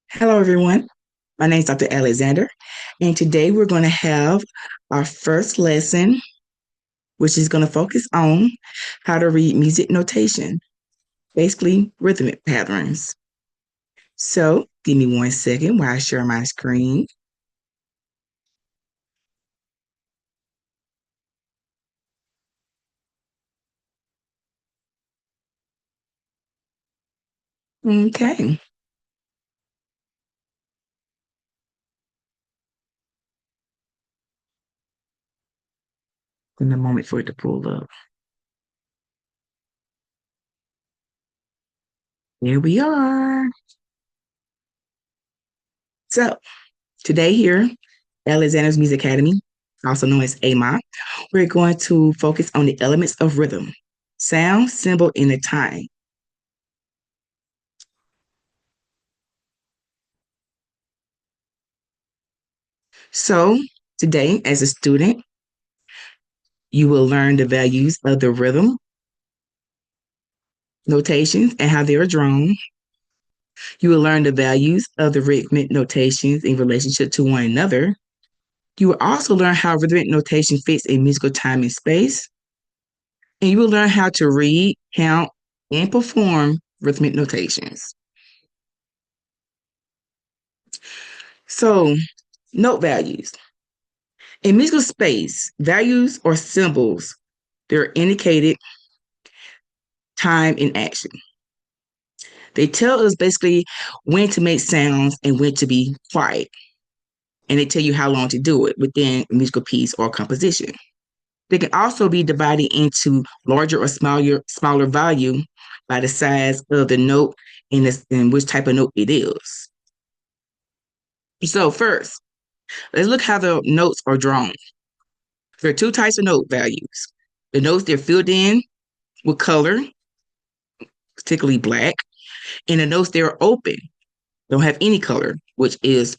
Hello, everyone. My name is Dr. Alexander, and today we're going to have our first lesson, which is going to focus on how to read music notation, basically rhythmic patterns. So, give me 1 second while I share my screen. Okay, in a moment for it to pull up. Here we are. So, today here, Alexander's Music Academy, also known as AMA, we're going to focus on the elements of rhythm, sound, symbol, and the time. So, today, as a student, you will learn the values of the rhythm, notations, and how they are drawn. You will learn the values of the rhythmic notations in relationship to one another. You will also learn how rhythmic notation fits in musical time and space. And you will learn how to read, count, and perform rhythmic notations. So, note values. In musical space, values or symbols, they're indicated time in action. They tell us basically when to make sounds and when to be quiet. And they tell you how long to do it within a musical piece or composition. They can also be divided into larger or smaller volume by the size of the note and which type of note it is. So first, let's look how the notes are drawn. There are two types of note values. The notes they're filled in with color, particularly black, and the notes they're open, don't have any color, which is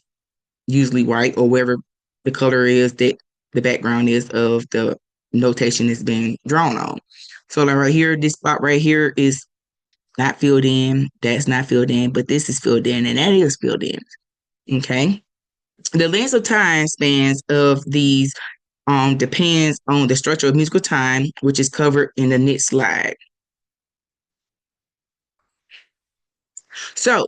usually white or wherever the color is that the background is of the notation that's been drawn on. So like right here, this spot right here is not filled in, that's not filled in, but this is filled in and that is filled in. Okay. The length of time spans of these depends on the structure of musical time, which is covered in the next slide. So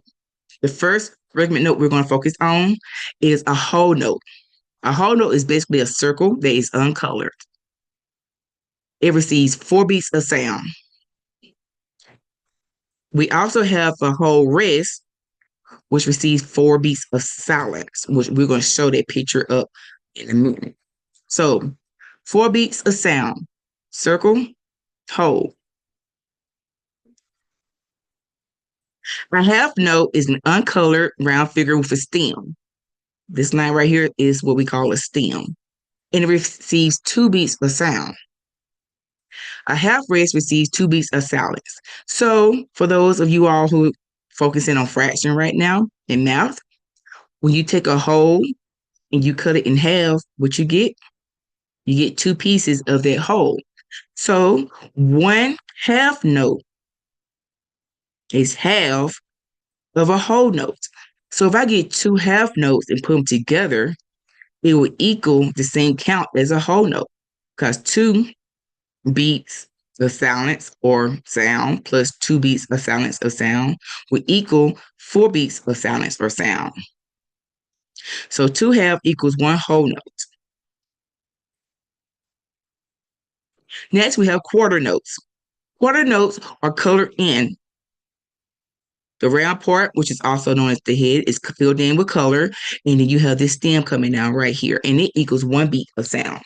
the first rhythmic note we're going to focus on is a whole note. A whole note is basically a circle that is uncolored. It receives 4 beats of sound. We also have a whole rest, which receives 4 beats of silence, which we're going to show that picture up in a minute. So 4 beats of sound, circle, hold. A half note is an uncolored round figure with a stem. This line right here is what we call a stem. And it receives 2 beats of sound. A half rest receives 2 beats of silence. So for those of you all who focusing on fraction right now in math, when you take a whole and you cut it in half, what you get 2 pieces of that whole. So one half note is half of a whole note. So if I get 2 half notes and put them together, it will equal the same count as a whole note because 2 beats of silence or sound plus 2 beats of silence or sound will equal 4 beats of silence or sound. So 2 half equals one whole note. Next, we have quarter notes. Quarter notes are colored in. The round part, which is also known as the head, is filled in with color. And then you have this stem coming down right here, and it equals 1 beat of sound.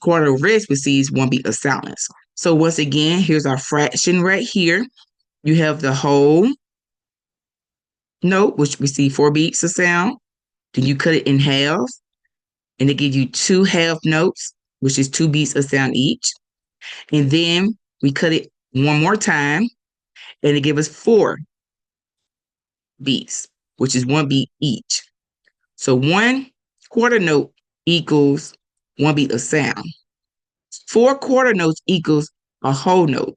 Quarter rest receives 1 beat of silence. So once again, here's our fraction right here. You have the whole note, which receives 4 beats of sound. Then you cut it in half, and it gives you 2 half notes, which is 2 beats of sound each. And then we cut it one more time, and it gives us 4 beats, which is 1 beat each. So one quarter note equals 1 beat of sound. 4 quarter notes equals a whole note.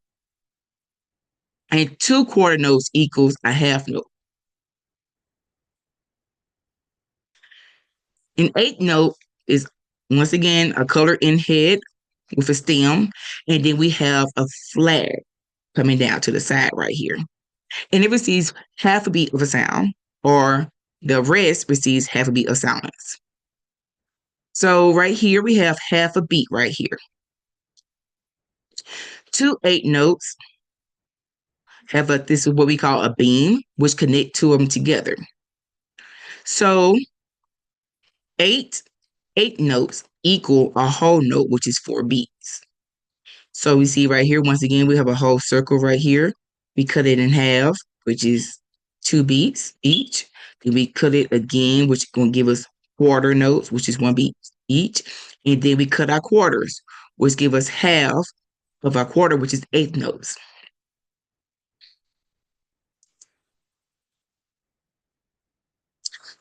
And 2 quarter notes equals a half note. An eighth note is once again a color in head with a stem, and then we have a flag coming down to the side right here. And it receives half a beat of a sound, or the rest receives half a beat of silence. So right here we have half a beat right here. Two eighth notes have this is what we call a beam, which connect two of them together. So eight eighth notes equal a whole note, which is four beats. So we see right here, once again, we have a whole circle right here. We cut it in half, which is two beats each. Then we cut it again, which is going to give us quarter notes, which is one beat each. And then we cut our quarters, which give us half of our quarter, which is eighth notes.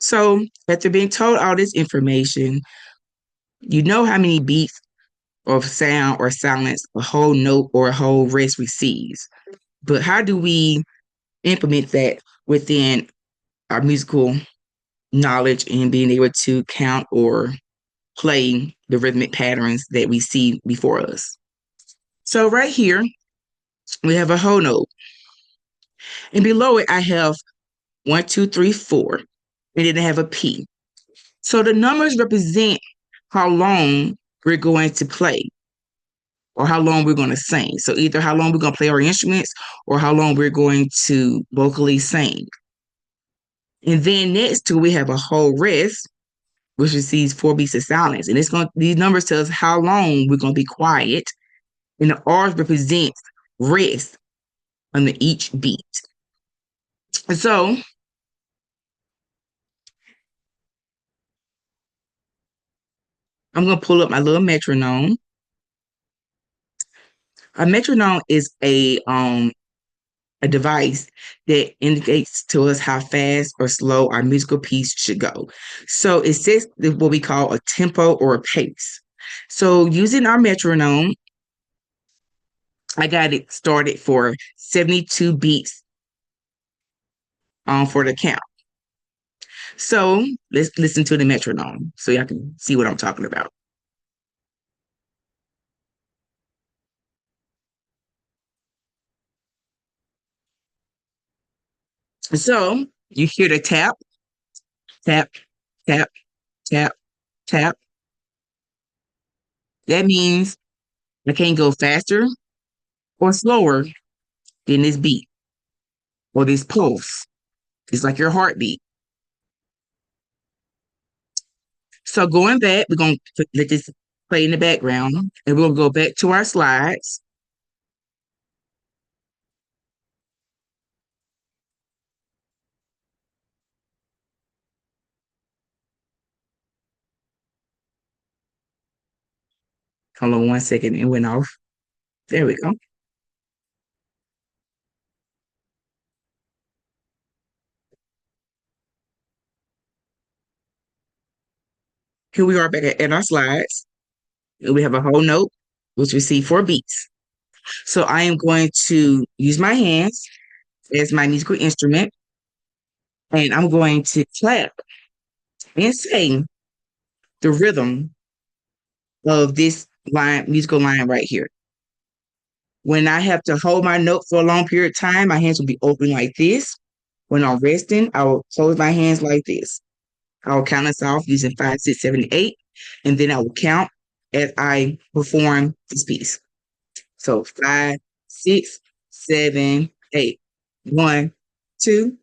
So after being told all this information, you know how many beats of sound or silence a whole note or a whole rest receives. But how do we implement that within our musical knowledge and being able to count or play the rhythmic patterns that we see before us? So right here, we have a whole note. And below it, I have 1, 2, 3, 4. And then I have a P. So the numbers represent how long we're going to play or how long we're going to sing. So either how long we're going to play our instruments or how long we're going to vocally sing. And then next to we have a whole rest, which receives four beats of silence. And these numbers tell us how long we're going to be quiet. And the R's represents rest under each beat. So I'm going to pull up my little metronome. A metronome is a device that indicates to us how fast or slow our musical piece should go. So it sets what we call a tempo or a pace. So using our metronome, I got it started for 72 beats for the count. So let's listen to the metronome so y'all can see what I'm talking about. So you hear the tap, tap, tap, tap, tap. That means I can't go faster or slower than this beat or this pulse. It's like your heartbeat. So going back, we're going to let this play in the background and we'll go back to our slides. Hold on 1 second, it went off. There we go. Here we are back at our slides. And we have a whole note, which we see four beats. So I am going to use my hands as my musical instrument, and I'm going to clap and sing the rhythm of this musical line right here. When I have to hold my note for a long period of time, my hands will be open like this. When I'm resting, I will close my hands like this. I will count us off using 5, 6, 7, 8, and then I will count as I perform this piece. So 5, 6, 7, 8. 1, 2,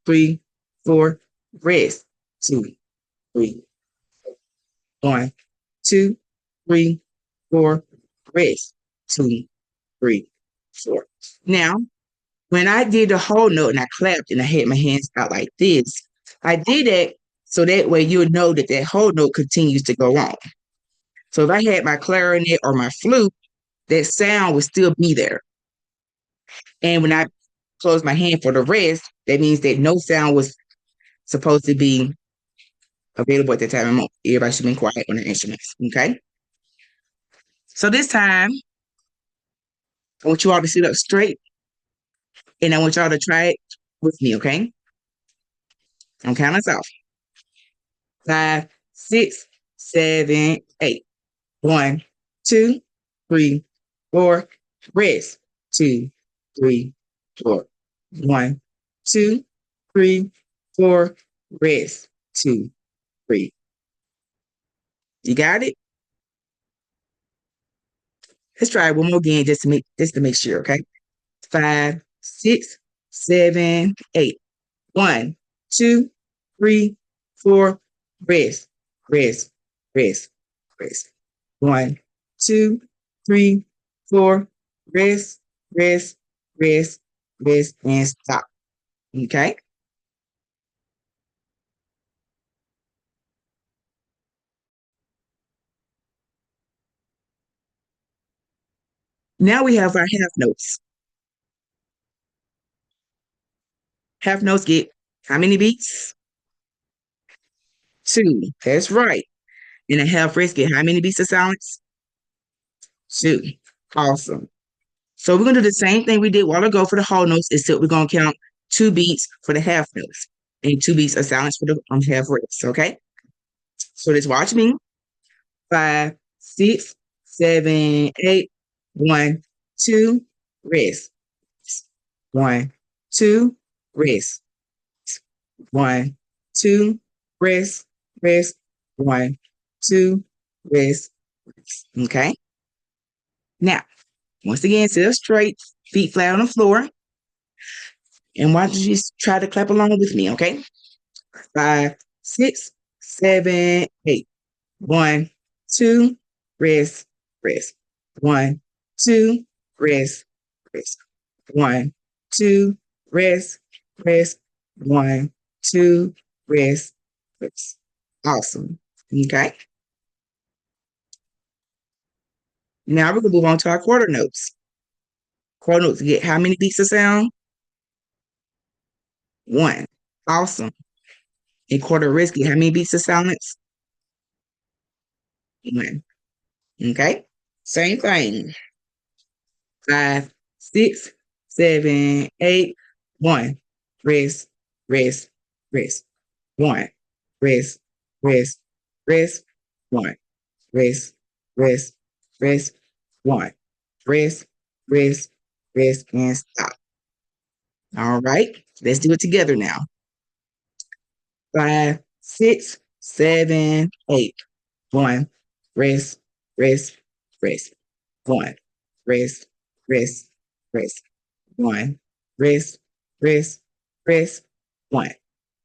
3, 4. Rest. 2, 3. 1, 2, 3, 4. Rest. 2, 3, 4. Now, when I did the whole note and I clapped and I had my hands out like this, I did that so that way you'll know that that whole note continues to go on. So if I had my clarinet or my flute, that sound would still be there. And when I closed my hand for the rest, that means that no sound was supposed to be available at that time. Everybody should be quiet on their instruments. Okay. So this time, I want you all to sit up straight and I want y'all to try it with me. Okay. I'm counting us off. 5, 6, 7, 8. 1, 2, 3, 4. Rest. 2, 3, 4. 1, 2, 3, 4. Rest. 2, 3. You got it? Let's try it one more again just to make sure, okay? 5, 6, 7, 8. 1, 2, 3, 4. Rest, rest, rest, rest. 1, 2, 3, 4. Rest, rest, rest, rest, and stop. Okay. Now we have our half notes. Half notes get how many beats? 2. That's right. And a half rest get how many beats of silence? 2. Awesome. So we're gonna do the same thing we did a while ago for the whole notes, except we're gonna count 2 beats for the half notes and 2 beats of silence for the half rest. Okay. So just watch me. 5, 6, 7, 8. 1, 2, rest. 1, 2, rest. 1, 2, rest, rest. 1, 2, rest, rest. Okay. Now, once again, sit up straight, feet flat on the floor. And why don't you just try to clap along with me, okay? 5, 6, 7, 8. 1, 2, rest, rest. 1, 2, rest, rest. 1, 2, rest, rest. 1, 2, rest, rest. Awesome. Okay. Now we're gonna move on to our quarter notes. Quarter notes get how many beats of sound? 1. Awesome. And quarter rest get how many beats of silence? 1. Okay. Same thing. 5, 6, 7, 8. 1. Rest, rest, rest. 1. Rest, rest, rest. 1. Rest, rest, rest. 1. Rest, rest, rest, and stop. All right. Let's do it together now. 5, 6, 7, 8. 1. Rest, rest, rest. 1. Rest, rest, rest. 1. Rest, rest, rest. 1.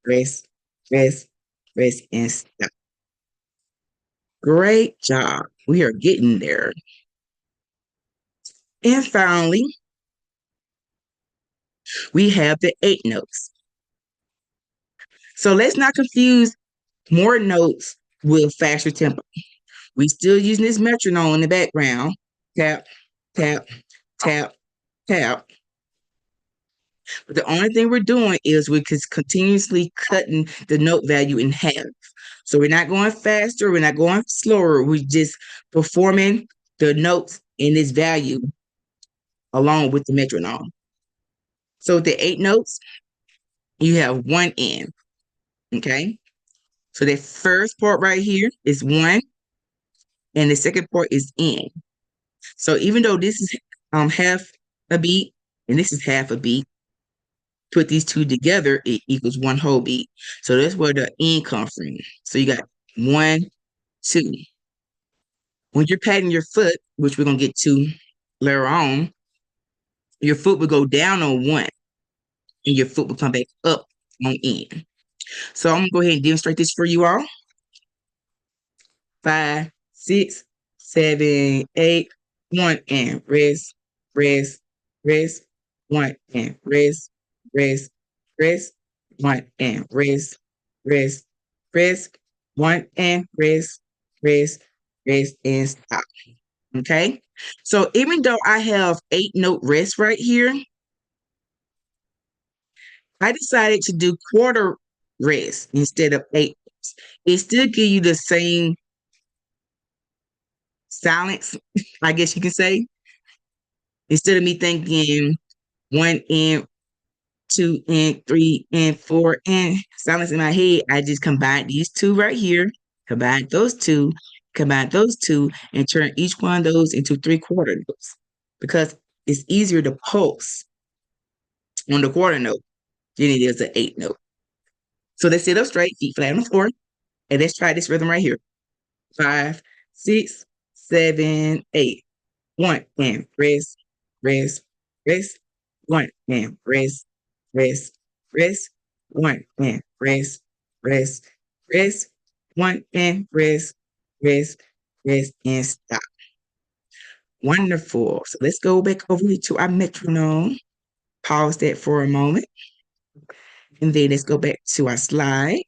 Rest, rest, rest, and stop. Great job. We are getting there. And finally, we have the 8 notes. So let's not confuse more notes with faster tempo. We still using this metronome in the background. Tap, tap, tap, tap. But the only thing we're doing is we're just continuously cutting the note value in half. So we're not going faster, we're not going slower. We're just performing the notes in this value along with the metronome. So with the 8 notes, you have 1 in. Okay. So the first part right here is 1, and the second part is in. So even though this is half a beat and this is half a beat, put these two together, it equals 1 whole beat. So that's where the in comes from. So you got 1, 2. When you're patting your foot, which we're gonna get to later on, your foot will go down on 1, and your foot will come back up on in. So I'm gonna go ahead and demonstrate this for you all. 5, 6, 7, 8. 1 and rest, rest, rest. 1 and rest, rest, rest. 1 and rest, rest, rest. 1 and rest, rest, rest, and stop. Okay. So even though I have 8-note rest right here, I decided to do quarter rest instead of 8. It still give you the same silence, I guess you can say. Instead of me thinking 1 and 2 and 3 and 4 and silence in my head, I just combined these two right here Combine those two, combine those two, and turn each one of those into three-quarter notes because it's easier to pulse on the quarter note than it is an eighth note. So let's sit up straight, feet flat on the floor, and let's try this rhythm right here. 5, 6, 7, 8. 1 and rest, rest, rest. 1 and rest, rest, rest. 1 and rest, rest, rest. 1 and rest, rest, rest, and stop. Wonderful. So let's go back over to our metronome. Pause that for a moment. And then let's go back to our slide.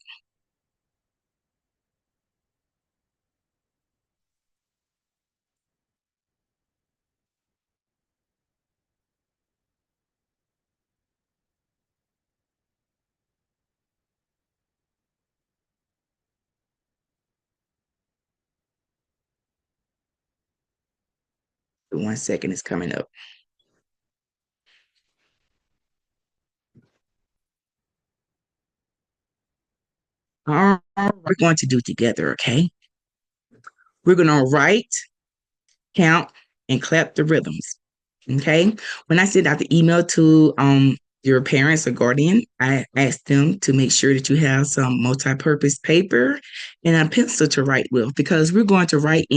One second is coming up. All right, we're going to do together, okay? We're going to write, count, and clap the rhythms. Okay. When I send out the email to your parents or guardian, I ask them to make sure that you have some multi-purpose paper and a pencil to write with because we're going to write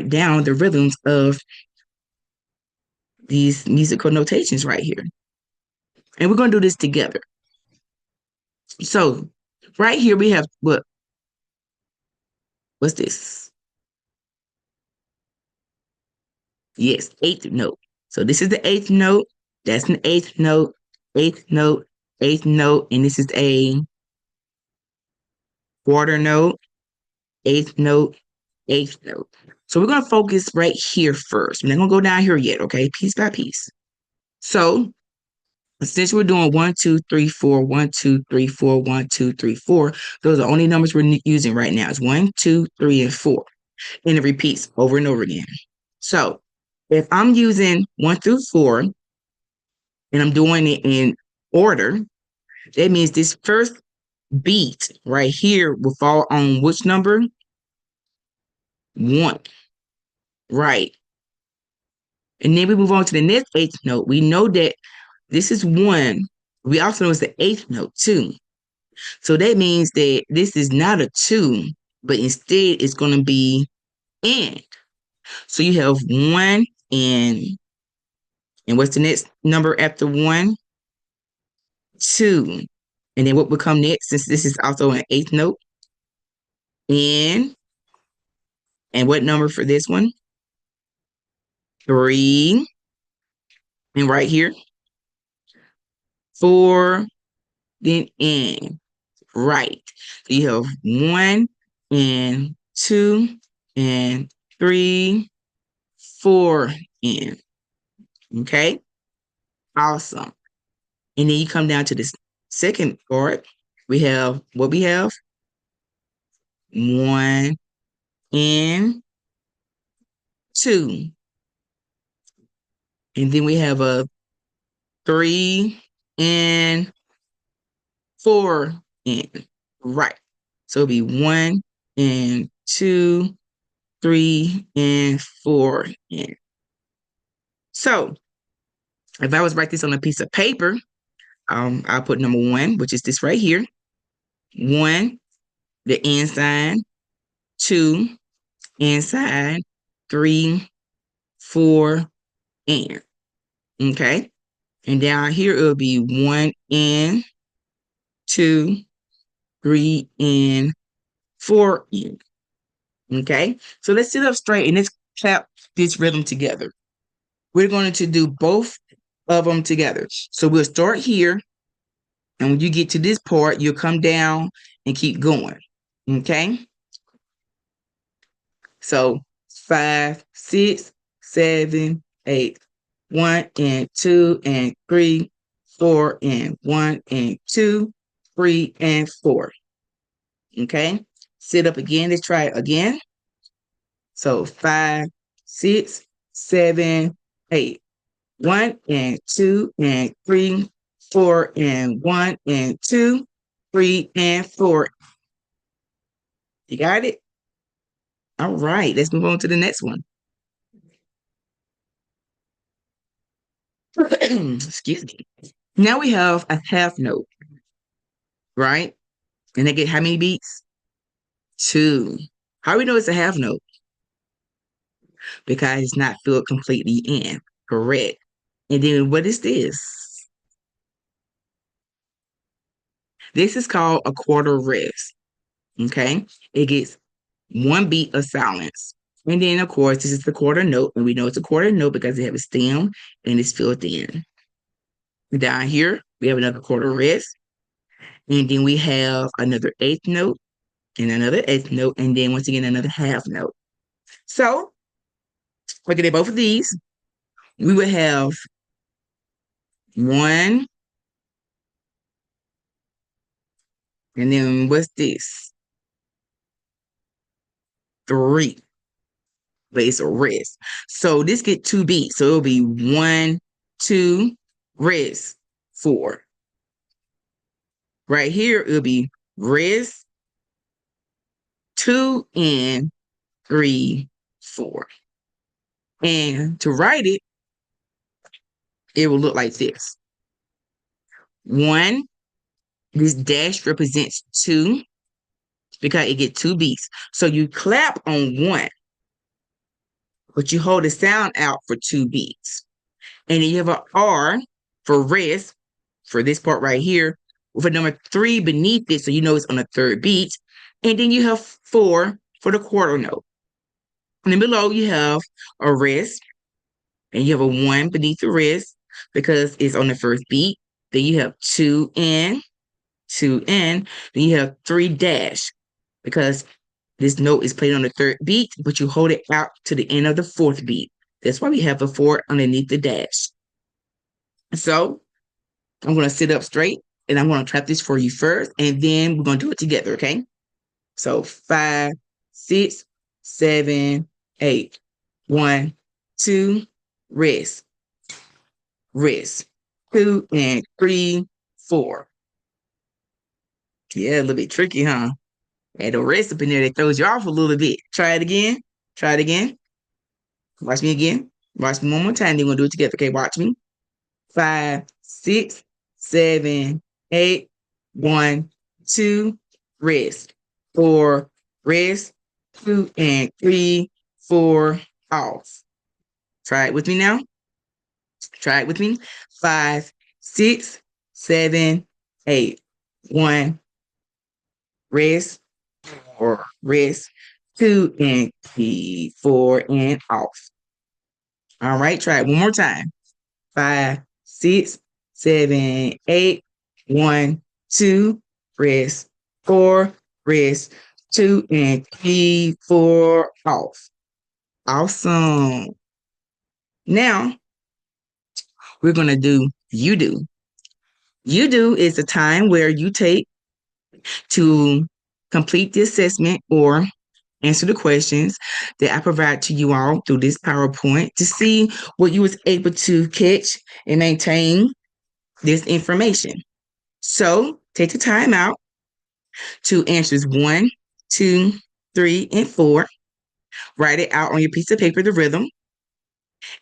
down the rhythms of these musical notations right here. And we're going to do this together. So right here we have what's this? Yes, eighth note. So this is the eighth note. That's an eighth note, eighth note, eighth note, and this is a quarter note, eighth note, eighth note. So we're going to focus right here first. We're not going to go down here yet, okay? Piece by piece. So since we're doing 1, 2, 3, 4, 1, 2, 3, 4, 1, 2, 3, 4, those are the only numbers we're using right now. It's 1, 2, 3, and 4. And it repeats over and over again. So if I'm using 1 through 4 and I'm doing it in order, that means this first beat right here will fall on which number? 1. Right. And then we move on to the next eighth note. We know that this is 1. We also know it's the eighth note too. So that means that this is not a 2, but instead it's going to be and. So you have 1 and what's the next number after 1? 2. And then what will come next, since this is also an eighth note? And what number for this one? 3. And right here, 4, then and. Right. So you have 1 and 2 and 3, 4 and. Okay. Awesome. And then you come down to this second part. We have what we have? 1 and 2. And then we have a 3 and 4 and. Right. So it'll be 1 and 2, 3 and 4 and. So if I was to write this on a piece of paper, I'll put number 1, which is this right here. 1, the and sign. 2, and sign. 3, 4, and. Okay. And down here, it'll be 1 and 2, 3 and 4 and. Okay. So let's sit up straight and let's clap this rhythm together. We're going to do both of them together. So we'll start here. And when you get to this part, you'll come down and keep going. Okay. So 5, 6, 7, 8. 1 and 2 and 3, 4 and 1 and 2, 3 and 4. Okay. Sit up again. Let's try it again. So 5, 6, 7, 8. 1 and 2 and 3, 4 and 1 and 2, 3 and 4. You got it? All right, let's move on to the next one. Excuse me. Now we have a half note, right? And they get how many beats? Two. How we know it's a half note? Because it's not filled completely in. Correct. And then what is this? This is called a quarter rest. Okay. It gets one beat of silence. And then, of course, this is the quarter note. And we know it's a quarter note because they have a stem and it's filled in. Down here, we have another quarter rest. And then we have another eighth note and another eighth note. And then, once again, another half note. So, looking at both of these, we would have one, and then what's this? Three, but it's a rest. So this get two beats. So it'll be one, two, rest, four. Right here, it'll be rest, two, and three, four. And to write it, it will look like this. One, this dash represents two because it get two beats. So you clap on one, but you hold the sound out for two beats. And then you have an R for rest for this part right here with a number three beneath it. So you know it's on the third beat. And then you have four for the quarter note. And then below you have a rest and you have a one beneath the rest because it's on the first beat. Then you have two in, two in. Then you have three dash because this note is played on the third beat, but you hold it out to the end of the fourth beat. That's why we have a four underneath the dash. So I'm going to sit up straight and I'm going to trap this for you first, and then we're going to do it together, okay? So 5, 6, 7, 8. 1, 2, rest, rest. 2 and 3, 4. Yeah, a little bit tricky, huh? And the rest up in there that throws you off a little bit. Try it again. Try it again. Watch me again. Watch me one more time. Then we'll do it together. Okay, watch me. 5, 6, 7, 8. 1, 2, rest. 4, rest. 2 and 3, 4, off. Try it with me now. Try it with me. 5, 6, 7, 8. 1, rest. 4, rest. 2 and 3, 4, and off. All right, try it one more time. 5, 6, 7, 8. 1, 2, rest. 4, rest. 2 and 3, 4, off. Awesome. Now we're going to do you do. You do is the time where you take to complete the assessment or answer the questions that I provide to you all through this PowerPoint to see what you was able to catch and maintain this information. So take the time out to answers 1, 2, 3, and 4. Write it out on your piece of paper, the rhythm,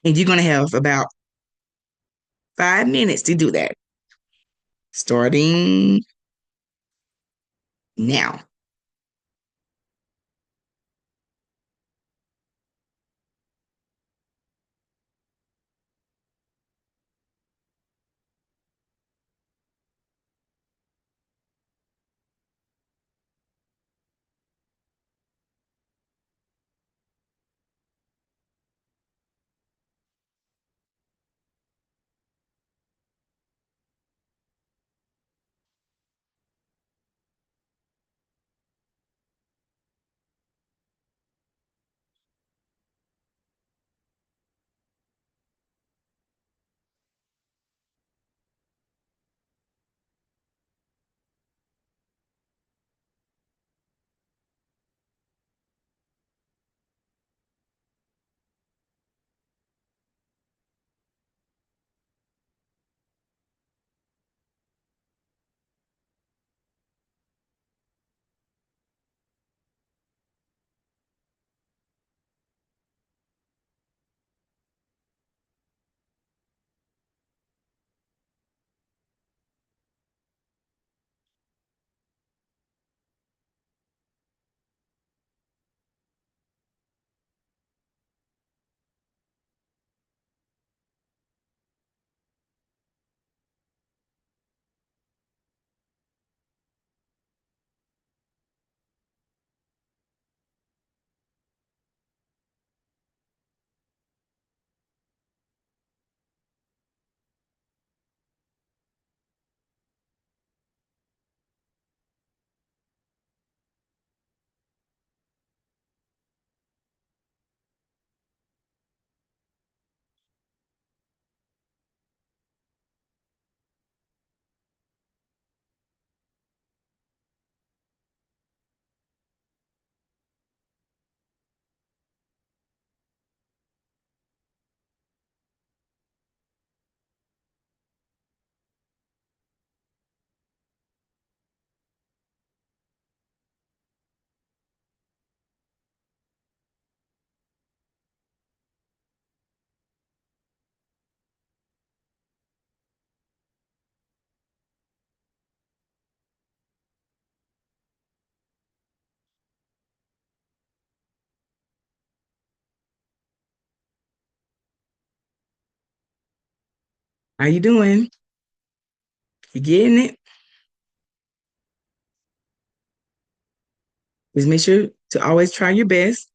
and you're going to have about 5 minutes to do that. Starting now. How you doing? You getting it? Just make sure to always try your best.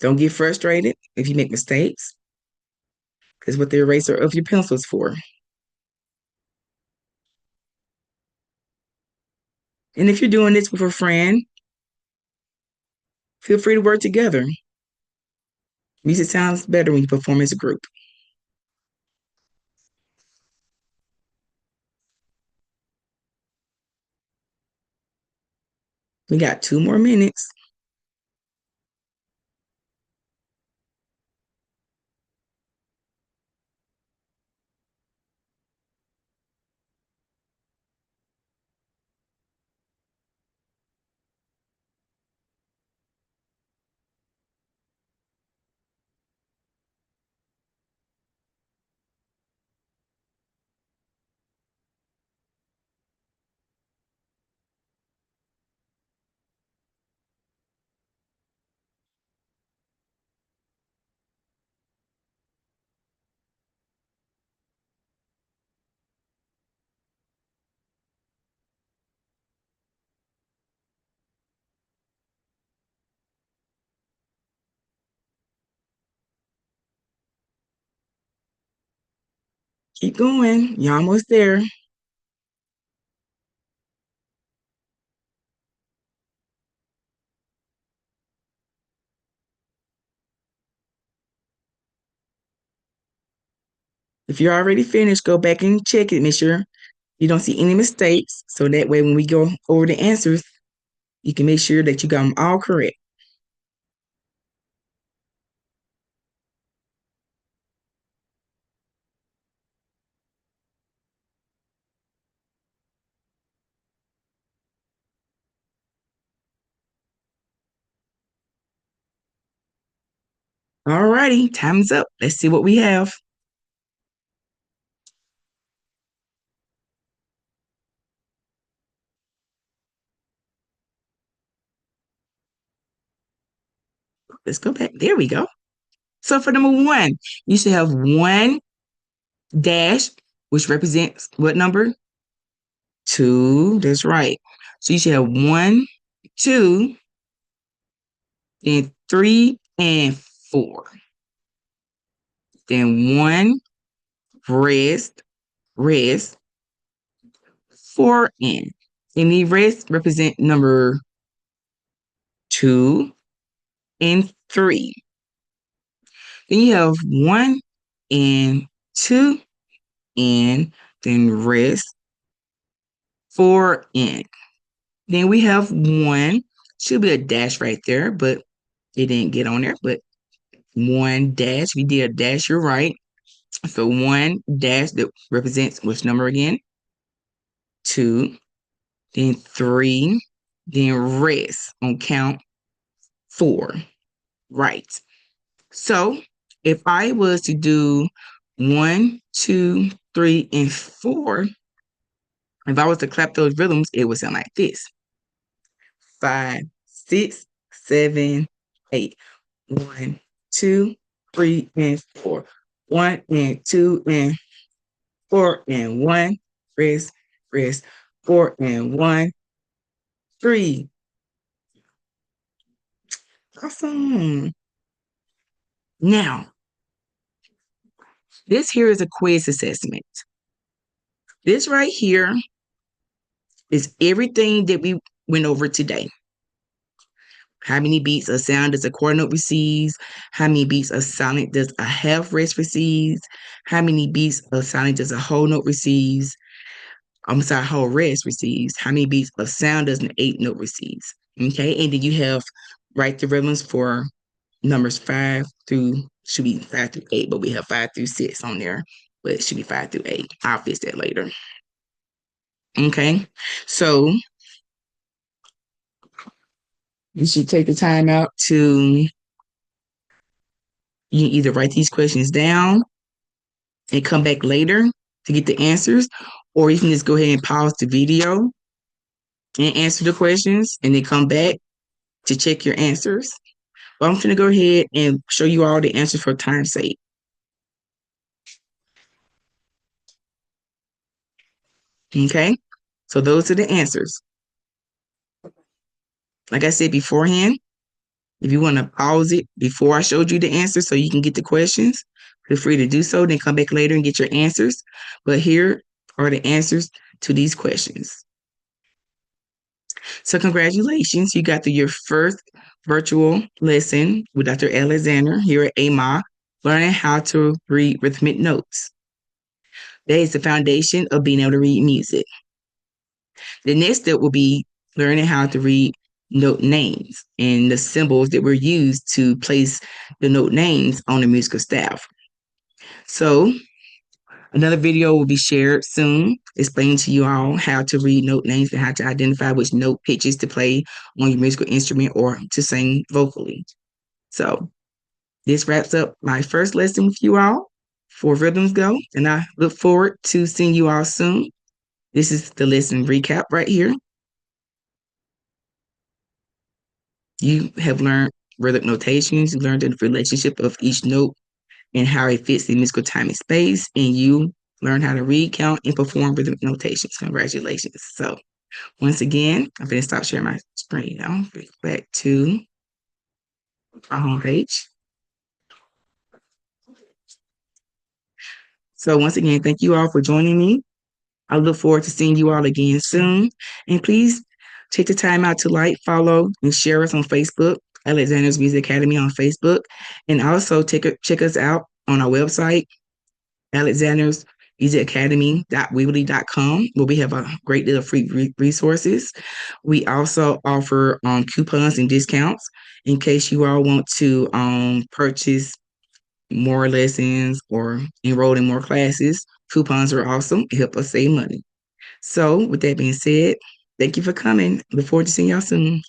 Don't get frustrated if you make mistakes. That's what the eraser of your pencil is for. And if you're doing this with a friend, feel free to work together. Music sounds better when you perform as a group. We got 2 more minutes. Keep going. You're almost there. If you're already finished, go back and check it. Make sure you don't see any mistakes. So that way, when we go over the answers, you can make sure that you got them all correct. All righty, time's up. Let's see what we have. Let's go back. There we go. So for number one, you should have one dash, which represents what number? Two. That's right. So you should have one, two, then three, and four. Then one, rest, rest, four, in. And the rest represent number two and three. Then you have one and two and then rest, four, in. Then we have one, should be a dash right there, but it didn't get on there. But one dash, we did a dash, you're right. So one dash that represents which number again? Two, then three, then rest on count four. Right. So if I was to do one, two, three, and four, if I was to clap those rhythms, it would sound like this: five, six, seven, eight. One, two, three, and four. One and two and four and one. Rest, rest. Four and one. Three. Awesome. Now, this here is a quiz assessment. This right here is everything that we went over today. How many beats of sound does a quarter note receives? How many beats of silent does a half rest receives? How many beats of silent does a whole note receives? I'm sorry, whole rest receives. How many beats of sound does an eighth note receives? Okay, and then you have write the rhythms for numbers five through, should be five through eight, but we have five through six on there, but it should be five through eight. I'll fix that later. Okay, so you should take the time out to, you can either write these questions down and come back later to get the answers, or you can just go ahead and pause the video and answer the questions and then come back to check your answers. But I'm going to go ahead and show you all the answers for time's sake. Okay, so those are the answers. Like I said beforehand, if you want to pause it before I showed you the answers so you can get the questions, feel free to do so. Then come back later and get your answers. But here are the answers to these questions. So congratulations, you got through your first virtual lesson with Dr. Alexander here at AMA, learning how to read rhythmic notes. That is the foundation of being able to read music. The next step will be learning how to read note names and the symbols that were used to place the note names on the musical staff. So another video will be shared soon, explaining to you all how to read note names and how to identify which note pitches to play on your musical instrument or to sing vocally. So this wraps up my first lesson with you all for Rhythms Go, and I look forward to seeing you all soon. This is the lesson recap right here. You have learned rhythmic notations, you learned the relationship of each note and how it fits in musical time and space, and you learn how to read, count, and perform rhythmic notations. Congratulations. So once again, I'm going to stop sharing my screen now. Back to our homepage. So once again, thank you all for joining me. I look forward to seeing you all again soon. And please take the time out to like, follow, and share us on Facebook, Alexander's Music Academy on Facebook. And also check us out on our website, Alexander's Music Academy.weebly.com, where we have a great deal of free resources. We also offer coupons and discounts in case you all want to purchase more lessons or enroll in more classes. Coupons are awesome. It helps us save money. So with that being said, thank you for coming. Look forward to seeing y'all soon.